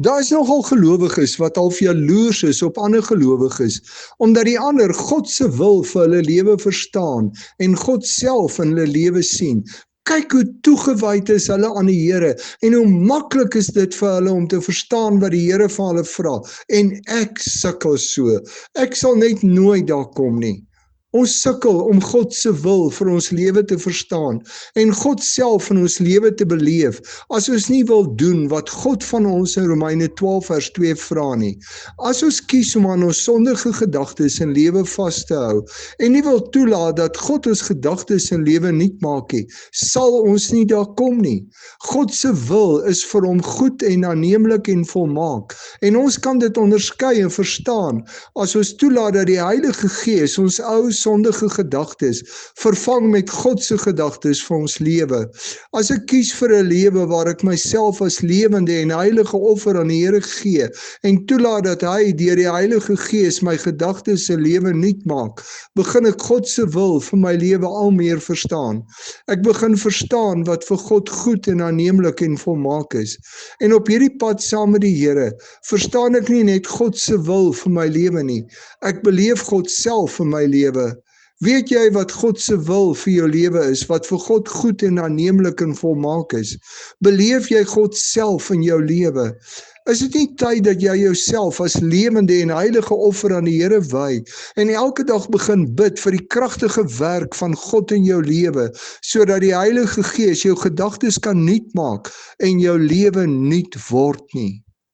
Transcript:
Daar is nogal gelowiges wat half jaloers is op ander gelowiges, omdat die ander God se wil vir hulle lewe verstaan en God self in hulle lewe sien. Kyk hoe toegewyd is hulle aan die Here en hoe maklik is dit vir hulle om te verstaan wat die Here van hulle vra. En ek sukkel so. Ek sal net nooit daar kom nie. Ons sukkel om God se wil vir ons lewe te verstaan en God self in ons lewe te beleef as ons nie wil doen wat God van ons in Romeine 12 vers 2 vra nie. As ons kies om aan ons sondige gedagtes en lewe vas te hou en nie wil toelaat dat God ons gedagtes en lewe nuut maak nie, sal ons nie daar kom nie. God se wil is vir hom goed en aanneemlik en volmaak en ons kan dit onderskei en verstaan as ons toelaat dat die Heilige Gees ons ou sondige gedagtes vervang met God se gedagtes vir ons lewe. As ek kies vir 'n lewe waar ek myself as lewende en heilige offer aan die Here gee en toelaat dat hy deur die Heilige Gees my gedagtes en lewe nuut maak, begin ek God se wil vir my lewe al meer verstaan. Ek begin verstaan wat vir God goed en aanneemlik en volmaak is. En op hierdie pad saam met die Here verstaan ek nie net God se wil vir my lewe nie. Ek beleef God self in my lewe. Weet jy wat God se wil vir jou lewe is, wat vir God goed en aanneemlik en volmaak is? Beleef jy God self in jou lewe? Is dit nie tyd dat jy jouself as lewende en heilige offer aan die Here wy en elke dag begin bid vir die kragtige werk van God in jou lewe, sodat die Heilige Gees jou gedagtes kan nuut maak en jou lewe nuut word nie?